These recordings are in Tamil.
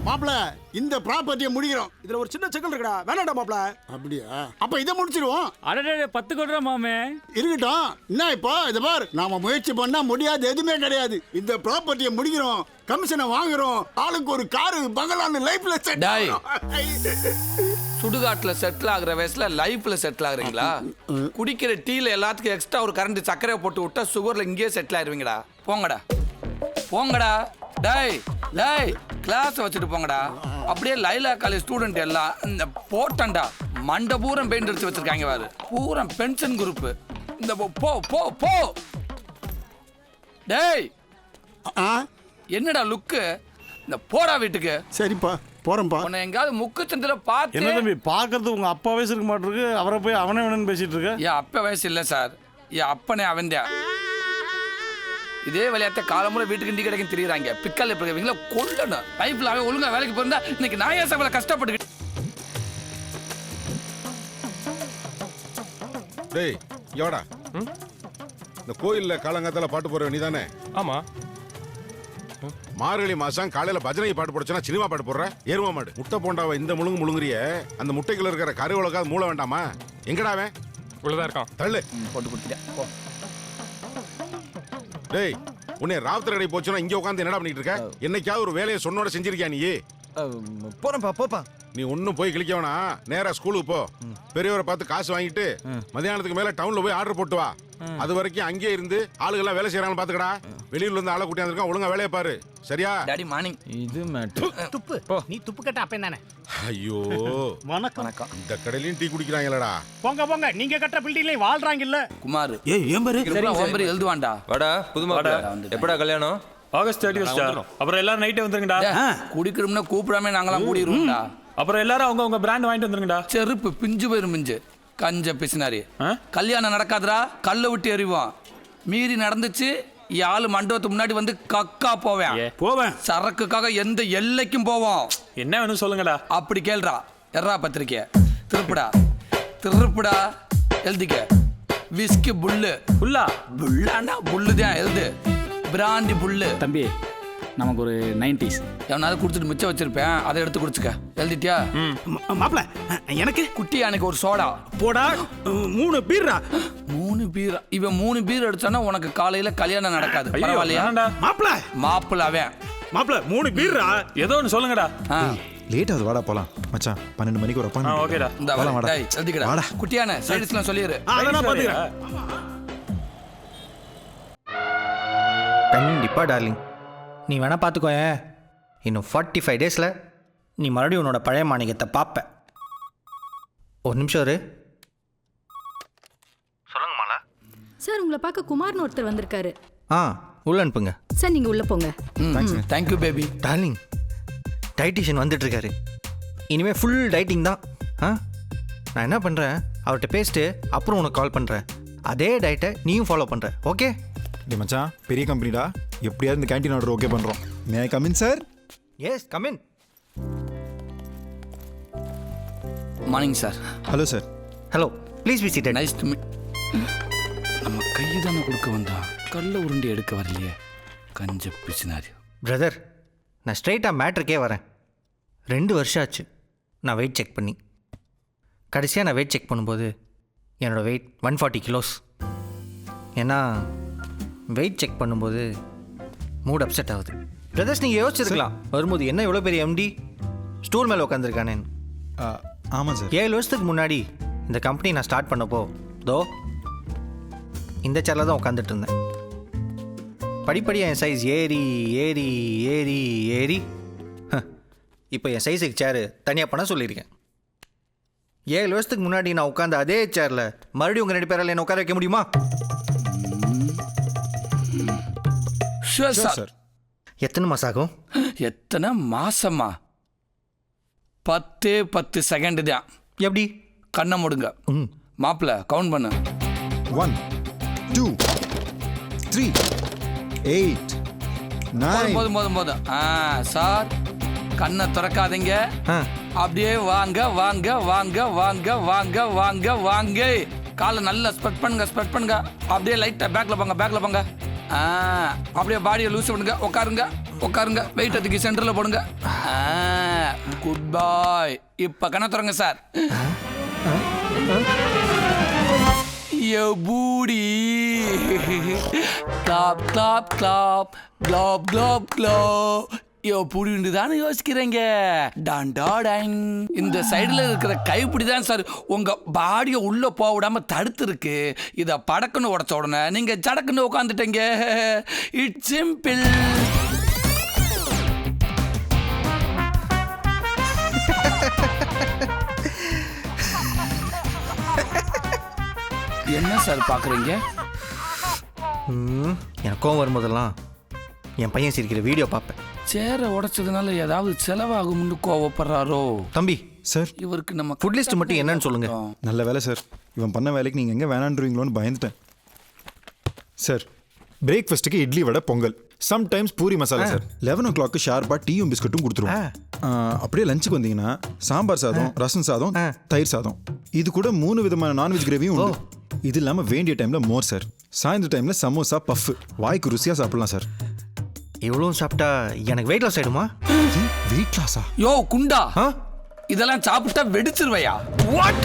மாப்ள இந்த ப்ராப்பர்ட்டியை முடிக்கிறோம். இதுல ஒரு சின்ன சிக்கல் இருக்குடா, வேணாடா மாப்ள. அப்படியா? அப்ப இதை முடிச்சிருவோம். அடடே 10 கோடி மாமே. இருக்கட்டும். என்ன இப்போ இதை பார், நாம முயற்சி பண்ணா முடியாது எதுவுமே கிடையாது. இந்த ப்ராப்பர்ட்டியை முடிக்கிறோம், கமிஷனை வாங்குறோம், ஆளுக்கு ஒரு காரு பங்களான்னு லைஃப்ல செட். சுடுகாட்டுல செட்டில் ஆகுற வயசுல லைஃப்ல செட்டில் ஆகுறீங்களா? குடிக்கிற டீல எல்லாத்துக்கும் எக்ஸ்ட்ரா ஒரு கரண்ட் சர்க்கரையை போட்டு விட்டா சுகர்ல இங்கேயே செட்டில் ஆயிருவீங்கடா. போங்கடா போங்கடா. டேய் டேய், கிளாஸ் வச்சுட்டு போங்கடா. அப்படியே லைலா காலேஜ் ஸ்டூடெண்ட் எல்லாம் இந்த போட்டண்டா மண்டை பூரம் பெயிண்ட் அடிச்சு வச்சிருக்காங்க பாரு, பூரா பென்ஷன் குரூப். இந்த போ போ போ. டேய் என்னடா லுக்கு? இந்த போடா வீட்டுக்கு. சரிப்பா போறேன்ப்பா. உன்னை எங்காவது முக்கு சந்தில பார்த்து. என்ன தம்பி பார்க்கறது உங்க அப்பா வயசு இருக்க மாட்டிருக்கு, அவரை போய் அவனே வேணும்னு பேசிட்டு இருக்க? என் அப்பா வயசு இல்லை சார், என் அப்பனே அவன்தான். இதே விளையாட்ட காலமுறை வீட்டுக்கு இண்டி கிடைக்கும் தெரியுறாங்க. பிக்கல் எப்படி கொல்லணும். லைஃப்ல அவன் ஒழுங்கா வேலைக்கு போயிருந்தா இன்னைக்கு நான் ஏன் சார் கஷ்டப்பட்டுக்கிட்டு. டேய் யோடா, இந்த கோயில்ல காலங்காத்தால பாட்டு போற நீ தானே? ஆமா. மார்கழி மாசம் காலையில பஜனை பாட்டு போடுச்சா சினிமா பாட்டு போடுற? ஏறுவா மாடு முட்டை போண்டாவை இந்த முழுங்குறிய, அந்த முட்டைக்குள்ள இருக்கிற கருவளக்காவது மூளை வேண்டாமா? எங்கடாவே? உள்ளதான் இருக்கான். தள்ளு. போட்டு கொடுத்துட்டேன். டேய் உன்னை ராவுத்தர் கடை போச்சுன்னா இங்க உட்காந்து என்னடா பண்ணிட்டு இருக்க? என்னைக்காவது ஒரு வேலையை சொன்னோட செஞ்சிருக்கியா நீ? போறேன்ப்பா, போப்பா. நீ ஒன்னும் போய் கிளிக்க வேணா, நேரா ஸ்கூலுக்கு போ. பெரியவரை பார்த்து காசு வாங்கிட்டு மதியானத்துக்கு மேல டவுன்ல போய் ஆர்டர் போட்டு வா. அது வரைக்கும் அங்கேயே இருந்து ஆளுகெல்லாம் வேலை செய்யறாங்க பாத்துக்கடா. வெளியூர்ல இருந்து ஆளை கூட்டியாந்துருக்கான், ஒழுங்கா வேலையை பாரு. சரியா? Daddy morning. இது மேட்டர். துப்பு நீ துப்பு கட்ட அப்ப தானே. ஐயோ வணக்கம். இந்த கடையிலயும் டீ குடிக்கிறாங்களடா. போங்க போங்க, நீங்க கட்ட பில்டிங்ல வாழ்றாங்க இல்ல. குமார் ஏம்பரு ஓம்பரி எழுதுவான்டா. வாடா புதுமாடா. எப்படா கல்யாணம்? ஆகஸ்ட் 31 அப்புறம் எல்லாரும் நைட்டே வந்துருங்கடா. குடிக்கிறோம்னா கூப்பிடாம நாங்களாம் கூடிடுவோம்டா. அப்புறம் எல்லாரும் அவங்க பிராண்ட் வாங்கிட்டு வந்துருங்கடா. செருப்பு பிஞ்சு போயிரும் மிஞ்சு. கஞ்ச பிசினாரி. கல்யாணம் நடக்காதுடா, கல்லை விட்டு எறிவோம். மீறி நடந்துச்சு, ஆளு மண்டபத்துக்கு முன்னாடி வந்து கக்கா போவேன். சரக்குக்காக எந்த எல்லைக்கும் போவோம். என்ன வேணும் சொல்லுங்கடா. அப்படி கேள்றா. எர்ரா பத்திரிக்கை திருப்புடா திருப்புடா. எழுதிக்க. விஸ்கி புல்லு. புல்லாண்டா புல்லுதான் எழுது. பிராண்டி புல்லு. தம்பி நமக்கு ஒரு 90s எவனாவது குடிச்சிட்டு மிச்சம் வச்சிருப்பேன், அதை எடுத்து குடிச்சுக்க. எழுதிட்டியா? மாப்ள எனக்கு குட்டி எனக்கு ஒரு சோடா போடா. 3 பீர்ரா. 3 பீர். இவன் 3 பீர் அடிச்சானா உனக்கு காலையில கல்யாணம் நடக்காது. பரவாயில்லையா? மாப்ள மாப்பிள்ள அவன். மாப்ள 3 பீர்ரா. ஏதோ ஒன்று சொல்லுங்கடா. லேட் ஆகுது, வாடா போலாம். மச்சான் 12 மணிக்கு ஒரு அப்பாயின்மென்ட். ஓகேடா. இந்த வாடா. டேய் எழுதிக்கடா. வாடா. குட்டியான சைடுஸ்லாம் சொல்லிரு. அதெல்லாம் பாத்துக்கிறேன். கண்டிப்பா டார்லிங், நீ வேணா பார்த்துக்கோய. இன்னும் 45 டேஸில் நீ மறுபடியும் உன்னோட பழைய மாணிக்கத்தை பார்ப்ப. ஒரு நிமிஷம் இரு. சொல்லுங்க மாலா. சார் உங்களை பார்க்க குமார்னு ஒருத்தர் வந்திருக்காரு. உள்ள அனுப்புங்க. சார் நீங்கள் உள்ளே போங்க. Thank you baby. டார்லிங், டைட்டிஷியன் வந்துட்டுருக்காரு. இனிமேல் ஃபுல் டைட்டிங் தான். நான் என்ன பண்ணுறேன், அவர்கிட்ட பேசிட்டு அப்புறம் உனக்கு கால் பண்ணுறேன். அதே டயட்டை நீயும் ஃபாலோ பண்ணுற. ஓகே? டே மச்சான், பெரிய கம்பெனிடா, எப்படியாவது இந்த கேண்டீன் ஆர்டர் ஓகே பண்ணுறோம். May I come in sir? Yes come in. Morning sir. Hello sir. Hello, please be seated. Nice to meet. நம்ம கையை தானே கொடுக்க வந்தான், கல்ல உருண்டி எடுக்க வரலையே. கஞ்ச பிசினாரி. பிரதர், நான் ஸ்ட்ரைட்டாக மேட்ருக்கே வரேன். 2 வருஷம் ஆச்சு நான் வெயிட் செக் பண்ணி. கடைசியாக நான் வெயிட் செக் பண்ணும்போது என்னோடய வெயிட் 140 கிலோஸ். ஏன்னா வெயிட் செக் பண்ணும்போது மூட் அப்செட் ஆகுது. பிரதர்ஸ், நீங்கள் யோசிச்சிருக்கலாம் வரும்போது என்ன எவ்வளோ பெரிய எம்டி ஸ்டூல் மேலே உட்காந்துருக்கானேன்னு. ஆமாம் சார். 7 வருஷத்துக்கு முன்னாடி இந்த கம்பெனி நான் ஸ்டார்ட் பண்ணப்போ இந்த சேரில் தான் உட்காந்துட்டு இருந்தேன். படிப்படியாக என் சைஸ் ஏறி ஏறி ஏறி ஏறி இப்போ என் சைஸுக்கு சேரு தனியாக பண்ண சொல்லியிருக்கேன். 7 வருஷத்துக்கு முன்னாடி நான் உட்காந்த அதே சேரில் மறுபடியும் உங்கள் 2 பேரால் என்ன உட்கார வைக்க முடியுமா? சார். எத்தனை மாதம் ஆகும்? எத்தனை மாசமா? 10 செகண்ட் தான். எப்படி? கண்ணை மூடுங்க. மாப்பிள்ள கவுண்ட் பண்ணு. 1 2 3 8 9. போதும். சார் கண்ணை திறக்காதீங்க. அப்படியே வாங்க வாங்க வாங்க வாங்க வாங்க வாங்க வாங்க. காலை நல்லா ஸ்ப்ரெட் பண்ணுங்க. அப்படியே லைட்டா பேக்ல போங்க. அப்படியே பாடியை லூஸ் பண்ணுங்க. உட்காருங்க. வெயிட் அதுக்கு சென்டர்ல போடுங்க. Good boy. இப்ப கண்ண திறங்க சார். பூடி clap clap clap clap clap clap. புடிண்டு தானே யோசிக்கிறீங்க. டாண்டாடாங். இந்த சைடுல இருக்கிற கைப்பிடி தான் சார் உங்க பாடியை உள்ள போக விடாம தடுத்து இருக்கு. இத படக்குன்னு உடச்ச உடனே நீங்க சடக்குன்னு உட்காந்துட்டீங்க. It's simple. என்ன சார் பாக்குறீங்க? எனக்கு கோவம் வரும்போதெல்லாம் என் பையன் சிரிக்கிற வீடியோ பார்ப்பேன். சேரை உடைச்சதுனால ஏதாவது செலவாகும்னு கோவப்படுறாரோ? தம்பி சார், இவருக்கு நம்ம ஃபுட் லிஸ்ட் மட்டும் என்னன்னு சொல்லுங்க. நல்ல வேலை சார், இவன் பண்ண வேலைக்கு நீங்கள் எங்கே வேணான்றீங்களோன்னு பயந்துட்டேன் சார். பிரேக்ஃபாஸ்ட்டுக்கு idli vada pongal, sometimes puri masala sir. 11 o'clock ஷார்ப்பாக டீயும் பிஸ்கட்டும் கொடுத்துருவோம். அப்படியே லஞ்சுக்கு வந்தீங்கன்னா சாம்பார் சாதம், ரசம் சாதம், தயிர் சாதம், இது கூட 3 விதமான நான்வெஜ் கிரேவியும் உண்டு. இது இல்லாமல் வேண்டிய டைமில் மோர் சார். சாயந்தர டைமில் சமோசா பஃப், வாய்க்கு ருசியாக சாப்பிடலாம் சார். இவ்வளோ சாப்பிட்டா எனக்கு வெயிட் லாஸ் ஆகிடுமா? வெயிட் லாஸா? யோ குண்டா, இதெல்லாம் சாப்பிட்டா வெடிச்சிருவையா? What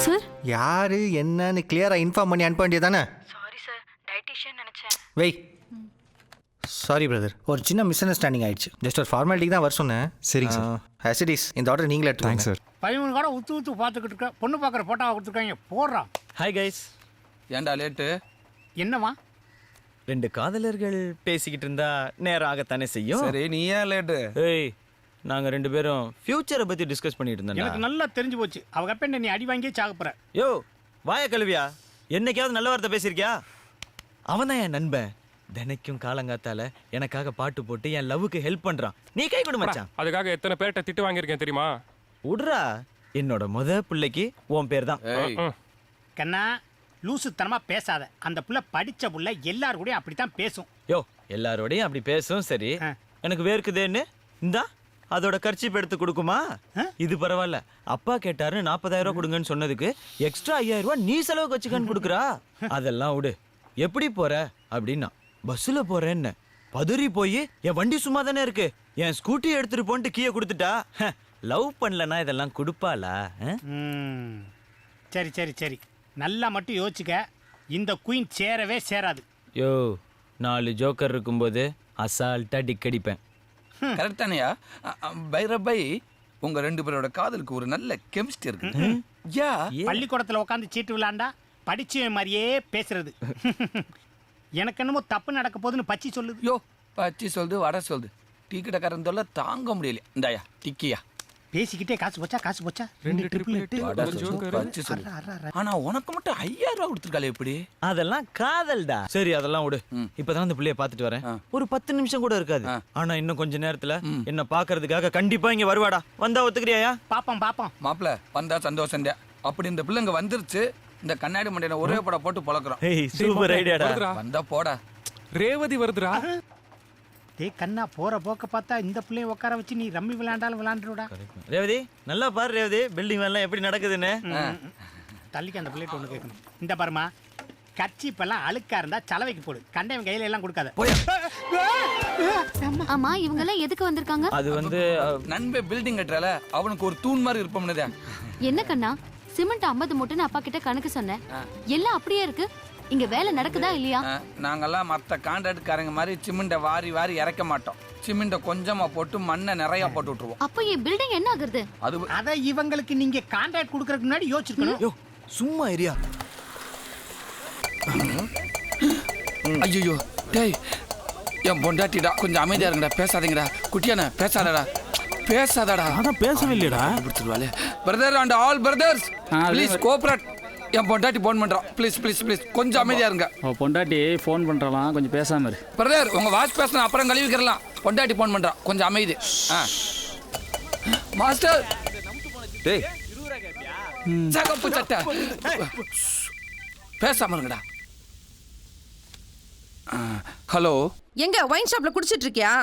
sir? யாரு என்னன்னு கிளியரா இன்ஃபார்ம் பண்ணி அனுப்ப வேண்டியதானே? சாரி சார், டயட்டிஷியன் நினைச்சேன். வெய், சாரி பிரதர், ஒரு சின்ன மிஸ் அண்டர்ஸ்டாண்டிங் ஆயிடுச்சு. ஜஸ்ட் ஒரு ஃபார்மாலிட்டிக்கு தான் வர சொன்னேன். சரிங்க சார். ஆசிடிஸ் இந்த ஆர்டர் நீங்களே எடுத்துக்கோங்க சார். பையன் கூட உத்து உத்து பார்த்துக்கிட்டு இருக்க, பொண்ணு பார்க்குற போட்டோவை கொடுத்துருக்காங்க, போடுறான். Hi guys. ஏன்டா லேட்டு? என்னவா? 2 காதலர்கள் பேசிக்கிட்டு இருந்தா நேரம் ஆகத்தானே செய்யும். சரி, நீ ஏன் லேட்டு? ஏய், நாங்க 2 பேரும் ஃபியூச்சரை பத்தி டிஸ்கஸ் பண்ணிட்டு எனக்கு இருந்தோம். நல்லா தெரிஞ்சு போச்சு, அவங்க அப்ப நீ அடி வாங்கியே சாகப்புற. யோ வாய கழுவியா, என்னைக்காவது நல்ல வார்த்தை பேசியிருக்கியா? அவன் தான் என் நண்பன். தினைக்கும் காலங்காத்தால எனக்காக பாட்டு போட்டு என் லவ்வுக்கு ஹெல்ப் பண்றான். நீ கை கொடு மச்சான். அதுக்காக எத்தனை பேர்ட்ட திட்டு வாங்கியிருக்கேன் தெரியுமா? உட்ரா, என்னோட பிள்ளைக்கு உன் பேர் தான். கண்ணா, லூசுத்தனமா பேசாத. அந்த புள்ள படிச்ச புள்ள, எல்லாரும் கூட அப்படித்தான் பேசும். யோ எல்லாரோடையும் அப்படி பேசும். சரி, எனக்கு வேர்க்குதேன்னு இந்தா அதோட கர்ச்சீப் எடுத்து கொடுக்குமா? இது பரவாயில்ல. அப்பா கேட்டாரு 40,000 ரூபாய் கொடுங்கன்னு சொன்னதுக்கு எக்ஸ்ட்ரா 5,000 ரூபாய் நீ செலவுக்கு வச்சுக்கன்னு கொடுக்குறா. அதெல்லாம் விடு. எப்படி போற அப்படின்னா, பஸ்ஸில் போறேன்னு பதறி போய் என் வண்டி சும்மா தானே இருக்கு, என் ஸ்கூட்டி எடுத்துட்டு போன்ட்டு கீயை கொடுத்துட்டா. லவ் பண்ணலன்னா இதெல்லாம் கொடுப்பாளா? சரி சரி சரி, நல்லா மட்டும் யோசிச்சுக்க. இந்த குயின் சேரவே சேராது. யோ 4 ஜோக்கர் இருக்கும்போது அசால்ட்டா டிக்கடிப்பேன். கரெக்ட் தானையா? பைரபை, உங்க 2 பேரோட காதலுக்கு ஒரு நல்ல கெமிஸ்ட்ரி இருக்கு. யா, பள்ளிக்கூடத்துல உட்காந்து சீட்டு விளையாண்டா படிச்ச மாதிரியே பேசுறது. எனக்கு என்னமோ தப்பு நடக்க போகுதுன்னு பச்சி சொல்லுது. யோ பச்சி சொல்லுது, வடை சொல்லுது. டீ கடைக்காரன் தொல்லை தாங்க முடியல. இந்தாயா டிக்கியா. பேசிக்கிட்டே காசு போச்சா, காசு போச்சா, 2 ட்ரிப்ளெட். ஆனா உனக்கு மட்டும் 5,000 ரூபாய் கொடுத்துருக்காளே எப்படி? அதெல்லாம் காதல்டா. சரி அதெல்லாம் விடு. இப்பதான் அந்த பிள்ளைய பாத்துட்டு வரேன். ஒரு 10 நிமிஷம் கூட இருக்காது. ஆனா இன்னும் கொஞ்ச நேரத்துல என்ன பாக்குறதுக்காக கண்டிப்பா இங்க வருவாடா. வந்தா ஒத்துக்கிறியா? பாப்போம் பாப்போம். மாப்பிள்ள வந்தா சந்தோஷம். அப்படி இந்த பிள்ளைங்க வந்துருச்சு, இந்த கண்ணாடி மண்டையில ஒரே பட போட்டு பழக்கிறோம். சூப்பர் ஐடியாடா. வந்தா போடா. ரேவதி வருதுடா. டேய் கண்ணா, போற போக்க பார்த்தா இந்த பிள்ளைய உட்கார வச்சு நீ ரம்மி விளையாண்டாலும் விளையாண்டுடா. ரேவதி நல்லா பாரு. ரேவதி, பில்டிங் எல்லாம் எப்படி நடக்குதுன்னு. தள்ளிக்கு அந்த பிள்ளைட்டு ஒண்ணு கேட்கணும். இந்த பாருமா, கர்ச்சீப்பெல்லாம் அழுக்கா இருந்தா சலவைக்கு போடு, கண்டவன் கையில எல்லாம் கொடுக்காத. ஆமா, இவங்க எல்லாம் எதுக்கு வந்திருக்காங்க? அது வந்து நண்பே பில்டிங் கட்டுறால, அவனுக்கு ஒரு தூண் மாதிரி இருப்போம்னு. என்ன கண்ணா, சிமெண்ட் 50 மூட்டைன்னு அப்பா கிட்ட கணக்கு சொன்னேன், எல்லாம் அப்படியே இருக்கு. இங்க வேலை நடக்குதா இல்லையா? நாங்கெல்லாம் மற்ற கான்ட்ராக்ட்காரங்க மாதிரி சிமெண்ட வாரி வாரி இறக்க மாட்டோம். சிமெண்ட கொஞ்சமா போட்டு மண்ணை நிறைய போட்டு விட்டுருவோம். அப்ப என் பில்டிங் என்ன ஆகுறது? அத இவங்களுக்கு நீங்க கான்ட்ராக்ட் கொடுக்கறதுக்கு முன்னாடி யோசிச்சுக்கணும். யோ சும்மா ஏரியா. ஐயோ டேய், என் பொண்டாட்டிடா, கொஞ்சம் அமைதியா இருங்கடா, பேசாதீங்கடா. குட்டியானே பேசாதடா, பேசாதடா. அதான் பேசவே இல்லையடா. பிடிச்சிருவாளே. Brother and all brothers please cooperate. என் பொண்டாட்டி ஃபோன் பண்றான். ப்ளீஸ் ப்ளீஸ் ப்ளீஸ் கொஞ்சம் அமைதியா இருங்க. பொண்டாட்டி ஃபோன் பண்றலாம், கொஞ்சம் பேசாம இரு. பிரதர், உங்க வாட்ச் பேசணும், அப்புறம் கழுவிக்கிறலாம். பொண்டாட்டி ஃபோன் பண்றான், கொஞ்சம் அமைதி. மாஸ்டர் டேய் சகப்பு சட்டை, பேசாம இருங்கடா. ஹலோ, எங்க ஒயின் ஷாப்ல குடிச்சிட்டு இருக்கியா?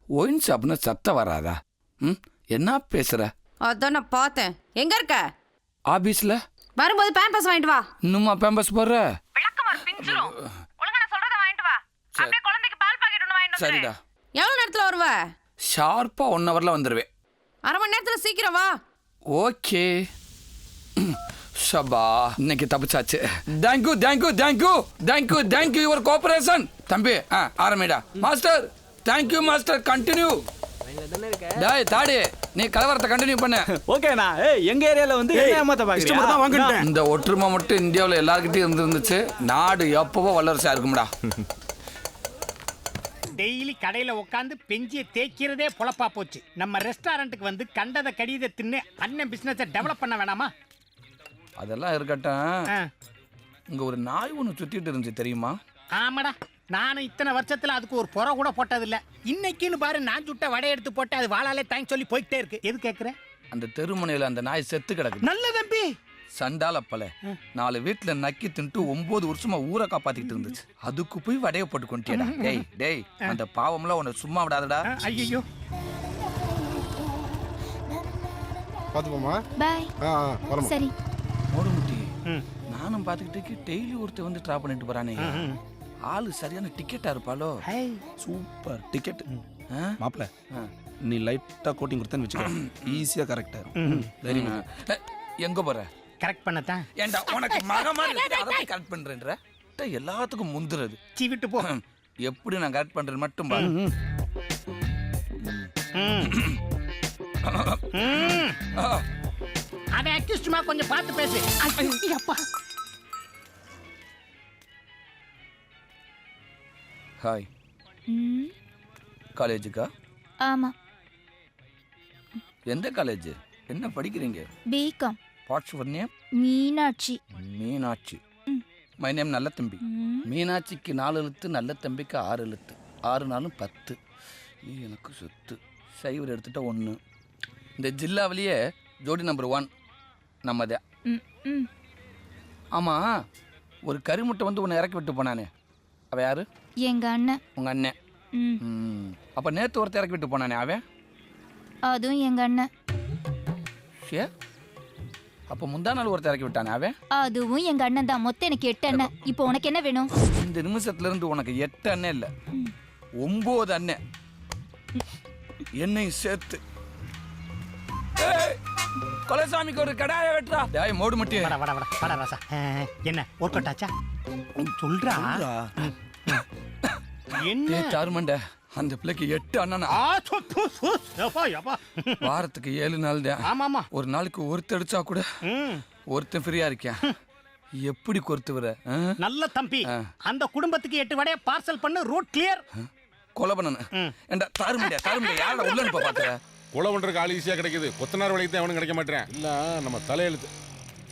ஒயின் ஷாப்னு சத்தம் வராதா? என்ன பேசுற? அதான் நான் பார்த்தேன். எங்க இருக்க? ஆபீஸ்ல. வரும்போது பேம்பஸ் வாங்கிட்டு வா. இன்னுமா பேம்பஸ் போடுற? விளக்கமாறு பிஞ்சிரும். ஒழுங்கா நான் சொல்றத வாங்கிட்டு வா. அப்படியே குழந்தைக்கு பால் பாக்கெட் ஒன்னு வாங்கிட்டு வா. சரிடா. எவ்வளவு நேரத்துல வருவ? ஷார்ப்பா 1 ஹவர்ல வந்துருவேன். அரை மணி நேரத்துல சீக்கிரம் வா. ஓகே. ஷபா இன்னைக்கு தப்பிச்சாச்சு. Thank you thank you thank you thank you thank you your cooperation. தம்பி ஆரம்பிடா. Master thank you master. கண்டினியூ. டேய் தாடி நீ கலவரத்தை கண்டினியூ பண்ணு. ஓகேண்ணா. எங்க ஏரியால வந்து என்ன ஏமாத்த பாக்குறீங்க? இந்த ஒற்றுமை மட்டும் இந்தியாவில் எல்லார்கிட்டயும் இருந்துச்சு, நாடு எப்பவோ வல்லரசா இருக்கும்டா. டெய்லி கடையில உட்காந்து பெஞ்சிய தேய்க்கிறதே பொழப்பா போச்சு. நம்ம ரெஸ்டாரண்ட்டுக்கு வந்து கண்டத கடித தின்னு அண்ணன் பிசினஸை டெவலப் பண்ண வேணாமா? அதெல்லாம் இருக்கட்டும். இங்க ஒரு நாய் ஒன்று சுத்திட்டு இருந்துச்சு தெரியுமா? ஆமாடா, நானும் இத்தனை வருஷத்துல அதுக்கு ஒரு புற கூட போட்டதில்ல. இன்னைக்குன்னு பாரு, நான் சுட்ட வடை எடுத்து போட்டு அது வாழாலே தேங்க்ஸ் சொல்லி போயிட்டே இருக்கு. எது கேட்குற? அந்த தெருமுனையில அந்த நாய் செத்து கிடக்கு. நல்ல தம்பி. சண்டால பல 4 வீட்டுல நக்கி தின்ட்டு 9 வருஷமா ஊரை காப்பாத்திட்டு இருந்துச்சு. அதுக்கு போய் வடைய போட்டு கொண்டியடா. டேய் டேய் அந்த பாவம்லாம் உன்னை சும்மா விடாதடா. ஐயோ பாத்துப்போமா. பாய். சரி. மோடுமுட்டி நானும் பாத்துக்கிட்டு டெய்லி ஒருத்தர் வந்து டிராப் பண்ணிட்டு போறானே. ஆளு சரியான டிக்கெட்டா இருப்பாளோ. Super ticket. மாப்ள நீ லைட்டா கோட்டிங் கொடுத்தேன்னு வச்சுக்கோ, ஈஸியா கரெக்டா இருக்கும். எங்க போற? கரெக்ட் பண்ணத்தான். ஏண்டா உனக்கு மகமா அதை கரெக்ட் பண்றேன்ற எல்லாத்துக்கும் முந்துறது. சீவிட்டு போ. எப்படி நான் கரெக்ட் பண்றேன் மட்டும் பாரு. அதை அக்யூஸ்டுமா கொஞ்சம் பார்த்து பேசு. அப்பா. ஹாய். காலேஜுக்கா? ஆமா. எந்த காலேஜ்? என்ன படிக்கிறீங்க? B Com. What's your name? Meenakshi. Meenakshi. My name நல்ல தம்பி. மீனாட்சிக்கு 4 எழுத்து, நல்ல தம்பிக்கு 6 எழுத்து. 6 நாளும் 10. நீ எனக்கு சொத்து. சைவர் எடுத்துட்டா 1. இந்த ஜில்லாவிலேயே ஜோடி நம்பர் 1 நம்மதான். ஆமா, ஒரு கரிமுட்டை வந்து உன்னை இறக்கி விட்டு போனானே, அவ யாரு? எங்க அண்ணன். உங்க அண்ணன். அப்ப நேத்து ஒருத்தர் இறக்கி விட்டு போனானே, அவன்? அதுவும் எங்க அண்ணன். அப்ப முந்தா நாள் ஒருத்தர் இறக்கி விட்டானே, அவன்? அதுவும் எங்க அண்ணன் தான். மொத்தம் எனக்கு 8 அண்ணன். இப்போ உனக்கு என்ன வேணும்? இந்த நிமிஷத்துல இருந்து உனக்கு 8 அண்ணன் இல்ல, 9 அண்ணன் என்னையும் சேர்த்து. கொலைசாமிக்கு ஒரு கடாய வெட்டுறா. டேய் மோடு மட்டி. வட வட வட வட ராசா. என்ன ஒர்க் அவுட் ஆச்சா? சொல்றா. என்ன தார்மண்ட அந்த பிள்ளைக்கு 8 அண்ணனா? வாரத்துக்கு 7 நாள் தான். ஆமாமா. ஒரு நாளைக்கு ஒருத்தர் அடிச்சா கூட ஒருத்தன் ஃப்ரீயா இருக்கேன். எப்படி கொறுத்து வர? நல்ல தம்பி. அந்த குடும்பத்துக்கு 8 வடைய பார்சல் பண்ணு. Route clear. கொலை பண்ணனு. ஏண்டா தார்மண்ட தார்மண்ட யாரடா உள்ள அனுப்ப பாக்குற? கொலை பண்றதுக்கு ஆள் ஈஸியா கிடைக்குது, கொத்தனார் வேலைக்கு தான் அவனும் கிடைக்க மாட்டேன். இல்ல நம்ம தலையெழுத்து.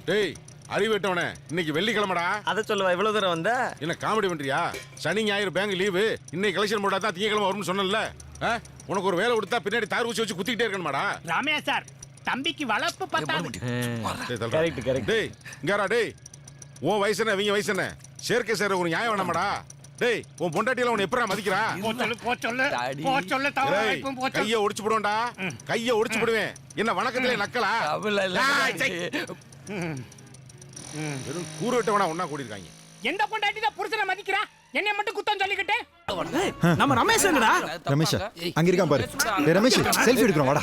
டேய் அறிவிட்டவனே, இன்னைக்கு வெள்ளிக்கிழமைடா. அதை சொல்லுவா இவ்வளவு தூரம் வந்த. என்ன காமெடி பண்றியா? சனி ஞாயிறு பேங்க் லீவு, இன்னைக்கு கலெக்ஷன் போட்டா தான் திங்கக்கிழமை வரும்னு சொன்னல. உனக்கு ஒரு வேலை கொடுத்தா பின்னாடி தார் ஊசி வச்சு குத்திக்கிட்டே இருக்கணுமாடா? ராமையா சார், தம்பிக்கு வளர்ப்பு பத்தாது. Correct correct. டேய் இங்காரா. டேய் உன் வயசு என்ன, இவங்க வயசு என்ன? சேர்க்கை சேர ஒரு நியாயம் வேணாமாடா? டேய் உன் பொண்டாட்டியில உன்னை எப்படா மதிக்கிறா? கைய ஒடிச்சு போடுவேன்டா, கைய ஒடிச்சு போடுவேன். என்ன வணக்கத்திலே நக்கலா? வெறும் கூறு விட்டவனா ஒன்னா கூடியிருக்காங்க. எந்த பொண்டாட்டி தான் புருஷனை மதிக்கிறா? என்னை மட்டும் குத்தம் சொல்லிக்கிட்டு. நம்ம ரமேஷ் எங்கடா? ரமேஷ் அங்க இருக்கான் பாரு. டேய் ரமேஷ் செல்ஃபி எடுக்கறோம் வாடா.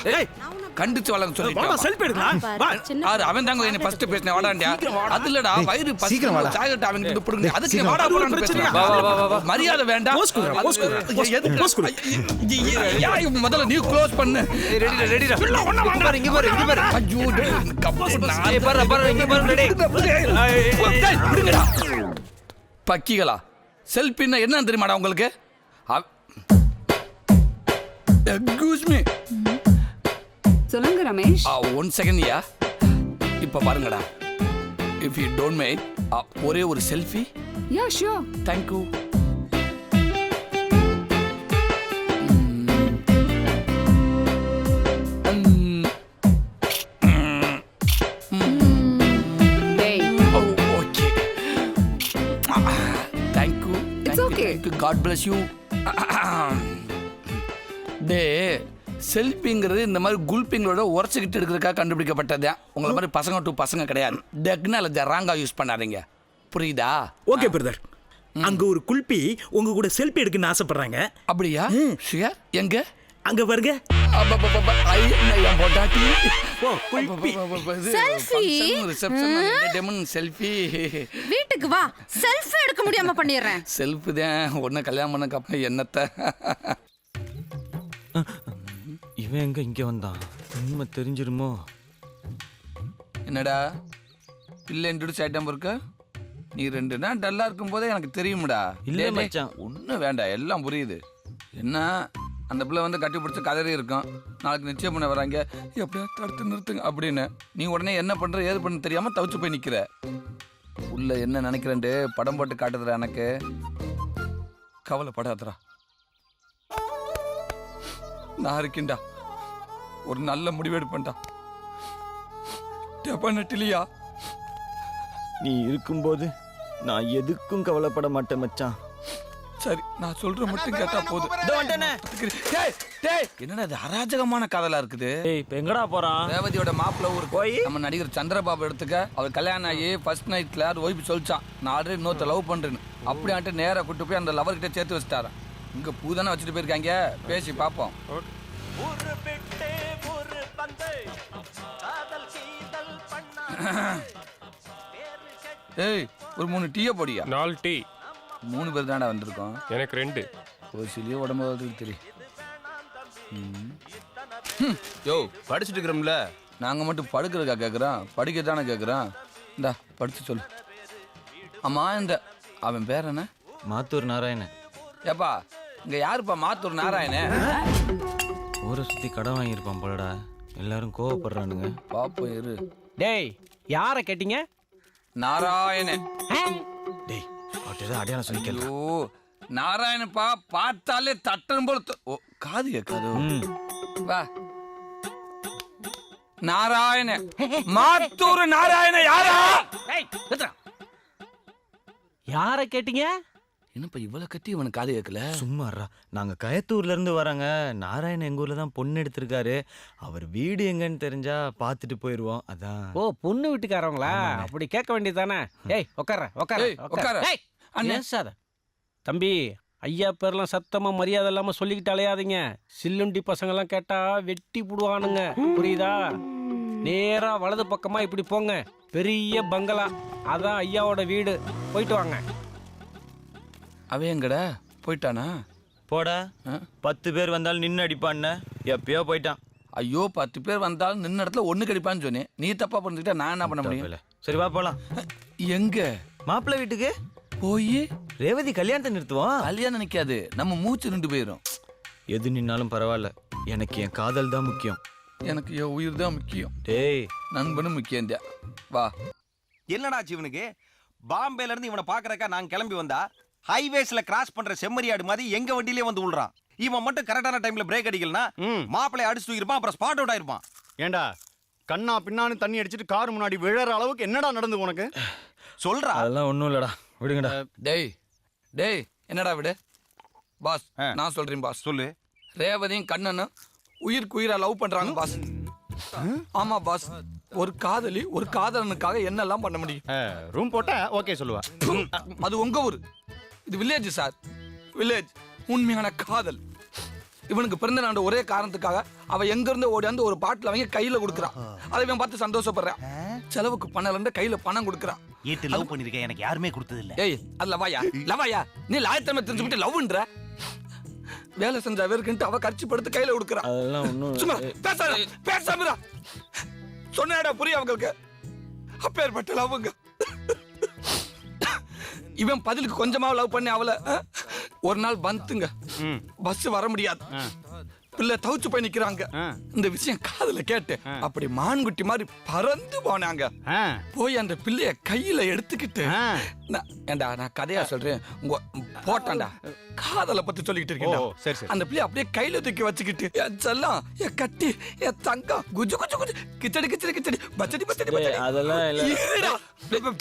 கண்டிச்சு வளங்க சொல்லி வாடா செல்ஃபி எடுக்கலாம். வா. ஆறு அவன் தாங்க என்ன ஃபர்ஸ்ட் பேசின வாடாண்டியா. அதுலடா வயிறு பசி. சீக்கிரம் வாடா. சாகட்ட அவன் கிட்ட புடுங்க. அதுக்கு வாடா போறான்னு பேசுறா. வா. மரியாதை வேண்டாம். போஸ் குடு. போஸ் குடு. முதல்ல நீ க்ளோஸ் பண்ணு. ரெடிடா. இங்க பாரு இங்க பாரு. ஐயோ டேய் கப்பல் நான் பாரு இங்க பாரு ரெடி. புடுங்கடா. பக்கிகளா செல்ஃபின்னா என்ன தெரியுமாடா உங்களுக்கு? Excuse me. சொல்லுங்க ரமேஷ். 1 செகண்ட் யா. இப்ப பாருங்கடா. இஃப் யூ டோன்ட் மைண்ட், ஒரே ஒரு selfie. Yeah sure. Thank you. Okay. Thank you. It's okay. God bless you. டே செல்ஃபிங்கிறது இந்த மாதிரி குல்பிங்களோட உரைச்சிக்கிட்டு இருக்கிறதுக்காக கண்டுபிடிக்கப்பட்டது. உங்களை மாதிரி பசங்க டு பசங்க கிடையாது. டெக்னாலஜி ராங்கா யூஸ் பண்ணாதீங்க, புரியுதா? Okay brother. அங்க ஒரு குல்பி உங்க கூட செல்ஃபி எடுக்கணும்னு ஆசைப்படுறாங்க. அப்படியா? ஷியர். எங்க? அங்க பாருங்க. என் போட்டா பாட்டி ஓ குல்பி செல்ஃபி வீட்டுக்கு வா செல்ஃபி எடுக்க முடியாம பண்ணிடுறேன். செல்ஃபி தான் ஒன்னு கல்யாணம் பண்ண கப்ப என்னத்த இவன் எங்க இங்க வந்தான்? உண்மை தெரிஞ்சிருமோ? என்னடா பிள்ளை இன்ட்ரோடியூஸ் ஐட்டம் இருக்க? நீ 2 நாள் டல்லா இருக்கும் போதே எனக்கு தெரியும்டா. இல்ல மச்சான். ஒன்றும் வேண்டாம், எல்லாம் புரியுது. என்ன அந்த பிள்ளை வந்து கட்டி பிடிச்சி கதறி இருக்கும், நாளைக்கு நிச்சயம் பண்ண வராங்க, எப்படியா தடுத்து நிறுத்துங்க அப்படின்னு. நீ உடனே என்ன பண்ற ஏது பண்ண தெரியாம தவிச்சு போய் நிக்கிற. உள்ள என்ன நினைக்கிறேன்ட்டு படம் போட்டு காட்டுதுடா எனக்கு. கவலைப்படாதடா, நான் இருக்கேன்டா. ஒரு நல்ல முடிவு எடுப்பேன்டா. டெபனட்டிலியா நீ இருக்கும்போது நான் எதுக்கும் கவலைப்பட மாட்டேன் மச்சான். சரி, நான் சொல்ற மட்டும் கேட்டா போதும். டேய் டேய், என்னடா இது அராஜகமான காதலா இருக்குது. ஏய் இப்ப எங்கடா போறான்? ரேவதியோட மாப்பிள்ள ஊருக்கு போய் நம்ம நடிகர் சந்திரபாபு எடுத்துக்க. அவர் கல்யாணம் ஆகி ஃபர்ஸ்ட் நைட்ல அது ஒய்ஃப் சொல்லிச்சான், நான் ஆல்ரெடி இன்னொருத்த லவ் பண்றேன்னு. அப்படியான்ட்டு நேரா கூட்டு போய் அந்த லவர் கிட்ட சேர்த்து வச்சுட்டாரான். இங்க பூதானே வச்சுட்டு போயிருக்காங்க, பேசி பார்ப்போம். ஏய் ஒரு 3 டீயை போடியா? 4 டீ. 3 பேர் தானே வந்திருக்கோம். எனக்கு 2. ஒரு சிலிய உடம்பு தெரியும். யோ படிச்சுட்டு இருக்கிறோம்ல, நாங்கள் மட்டும் படுக்கிறதுக்கா கேட்குறோம்? படிக்கத்தானே கேட்குறோம். இந்தா படித்து சொல்லு. ஆமாம், இந்த அவன் பேர் என்ன? மாத்தூர் நாராயணன். ஏப்பா இங்கே யாருப்பா மாத்தூர் நாராயணன்? ஊரை சுற்றி கடன் வாங்கியிருப்பான் போலடா, எல்லாரும் கோவப்படுறானுங்க. பாப்போம் இரு. டேய் யாரை கேட்டீங்க? நாராயணன். டேய் அவர்கிட்ட அடையாளம் சொல்லிக்கல. ஓ நாராயணப்பா, பார்த்தாலே தட்டன் போல ஓ காது கேட்காது. வா நாராயண, மாத்தூர் நாராயண. யாரா? யாரை கேட்டீங்க? என்னப்பா இவ்வளவு கட்டி இவனுக்கு காது கேட்கல? சும்மாறா, நாங்க கயத்தூர்ல இருந்து வராங்க. நாராயணன் எங்க ஊர்ல தான் பொண்ணு எடுத்திருக்காரு. அவர் வீடு எங்கன்னு தெரிஞ்சா பாத்துட்டு போயிருவோம், அதான். ஓ பொண்ணு வீட்டுக்காரவங்களா? அப்படி கேட்க வேண்டியதானே. ஏய் உட்கார உட்கார. பேசாத தம்பி. ஐயா பேர்லாம் சத்தமா மரியாதை இல்லாம சொல்லிக்கிட்டு அலையாதீங்க. சில்லுண்டி பசங்கெல்லாம் கேட்டா வெட்டி புடுவானுங்க, புரியுதா? நேரா வலது பக்கமா இப்படி போங்க, பெரிய பங்களா, அதான் ஐயாவோட வீடு. போயிட்டு வாங்க. அவன் எங்கடா போயிட்டானா? போடா, 10 பேர் வந்தாலும் நின்று அடிப்பான்னு எப்பயோ போயிட்டான். ஐயோ 10 பேர் வந்தாலும் நின்ன இடத்துல 1 கடிப்பான்னு சொன்னேன். நீ தப்பா பண்ணிக்கிட்டா நான் என்ன பண்ண முடியும்? சரி வா போலாம். எங்க? மாப்பிள்ளை வீட்டுக்கு போய் ரேவதி கல்யாணத்தை நிறுத்துவோம். கல்யாணம் நினைக்காது, நம்ம மூச்சு நின்று போயிடும். எது நின்னாலும் பரவாயில்ல, எனக்கு என் காதல் தான் முக்கியம். எனக்கு என் உயிர் தான் முக்கியம். டேய் நண்பனும் முக்கியம். வா. என்னடாச்சு இவனுக்கு? பாம்பேல இருந்து இவனை பாக்குறக்கா நாங்க கிளம்பி வந்தா ஹைவேஸ்ல கிராஸ் பண்ற செம்மறியாடு மாதிரி எங்க வண்டியிலே வந்து விழுறான். இவன் மட்டும் கரெக்டான டைம்ல பிரேக் அடிக்கலனா மாப்பிளை அடிச்சு தூக்கிருப்பான், அப்புறம் ஸ்பாட் அவுட் ஆயிருப்பான். ஏண்டா கண்ணா பின்னான்னு தண்ணி அடிச்சிட்டு கார் முன்னாடி விழற அளவுக்கு என்னடா நடந்து உனக்கு? சொல்றா. அதெல்லாம் ஒண்ணும் இல்லடா, விடுங்கடா. டேய் டேய் என்னடா விடு பாஸ். நான் சொல்றேன் பாஸ். சொல்லு. ரேவதியும் கண்ணனும் உயிருக்கு உயிரா லவ் பண்றாங்க பாஸ். ஆமா பாஸ், ஒரு காதலி ஒரு காதலனுக்காக என்னெல்லாம் பண்ண முடியும்? ரூம் போட்டா ஓகே சொல்லுவா. அது உங்க ஊர், இது வில்லேஜ் சார், வில்லேஜ். உண்மையான காதல். இவனுக்கு பிறந்த நாடு ஒரே காரணத்துக்காக அவ எங்க இருந்து ஓடியாந்து ஒரு பாட்டில் அவங்க கையில கொடுக்குறான். அதை இவன் பார்த்து சந்தோஷப்படுறான். செலவுக்கு பணம் கையில பணம் கொடுக்குறான். ஏத்து லவ் பண்ணிருக்கேன், எனக்கு யாருமே கொடுத்தது இல்ல. ஏய் அது லவாயா? லவாயா? நீ லாயத்தன்மை தெரிஞ்சுக்கிட்டு லவ்ன்ற வேலை செஞ்ச அவருக்குன்ட்டு அவ கட்சி படுத்து கையில கொடுக்குறான். அதெல்லாம் ஒண்ணும் சும்மா பேசாத, பேசாமடா. சொன்னடா புரிய அவங்களுக்கு. அப்பேற்பட்ட லவ்ங்க. இவன் பதிலுக்கு கொஞ்சமா லவ் பண்ணி அவளை ஒரு நாள் வந்துங்க பஸ் வர முடியாது, பிள்ளை தவிச்சு போய் நிக்கிறாங்க. இந்த விஷயம் காதுல கேட்டு அப்படி மான்குட்டி மாதிரி பறந்து போனாங்க. போய் அந்த பிள்ளைய கையில எடுத்துக்கிட்டு ஏண்டா நான் கதையா சொல்றேன், உங்க போட்டான்டா காதலை பத்தி சொல்லிக்கிட்டு இருக்கேன். அந்த பிள்ளைய அப்படியே கையில தூக்கி வச்சுக்கிட்டு என் செல்லம், என் கட்டி, என் தங்கம், குஜு குஜு குஜு, கிச்சடி கிச்சடி கிச்சடி, பச்சடி பச்சடி பச்சடி, அதெல்லாம்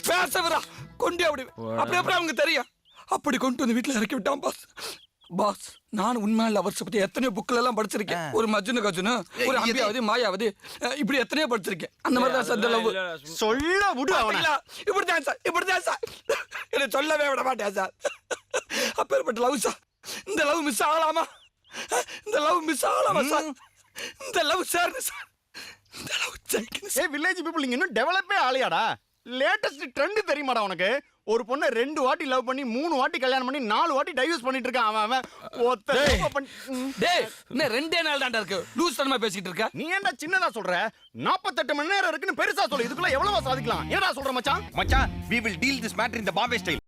பேசவரா கொண்டு அப்படி அப்படியே அப்புறம் அவங்க தெரியும். அப்படி கொண்டு வந்து வீட்டுல இறக்கி விட்டான் பாஸ். பாஸ் நான் உண்மையான லவர்ஸ் பத்தி எத்தனையோ புக்ல எல்லாம் படிச்சிருக்கேன். ஒரு மஜ்னு கஜ்னு, ஒரு அம்பியாவது மாயாவது, இப்படி எத்தனையோ படிச்சிருக்கேன். அந்த மாதிரி தான் சார் லவ். சொல்ல விடு அவன. இப்படிதான் சார், இப்படிதான் சார். என்ன சொல்லவே விட மாட்டேன் சார். அப்பேற்பட்ட லவ் சார். இந்த லவ் மிஸ் ஆகலாமா? இந்த லவ் மிஸ் ஆகலாமா சார்? இந்த லவ் சார் சார் ஏய் வில்லேஜ் பீப்புள் நீங்க இன்னும் டெவலப்பே ஆலையாடா. லேட்டஸ்ட் ட்ரெண்ட் தெரியுமாடா உனக்கு? ஒரு பொண்ணை 2 வாட்டி லவ் பண்ணி 3 வாட்டி கல்யாணம் பண்ணி 4 வாட்டி டைவர்ஸ் பண்ணிட்டு இருக்கான் அவன். டேய் இன்னும் 2 நாள் தான்டா இருக்கு. லூஸ் தனமா பேசிட்டு இருக்க. நீ ஏன்டா சின்னதா சொல்ற? 48 மணி நேரம் இருக்குன்னு பெருசா சொல்லு. இதுக்குள்ள எவ்வளவு சாதிக்கலாம்? என்னடா சொல்ற மச்சான்? மச்சான் we will deal this matter in the Bombay style.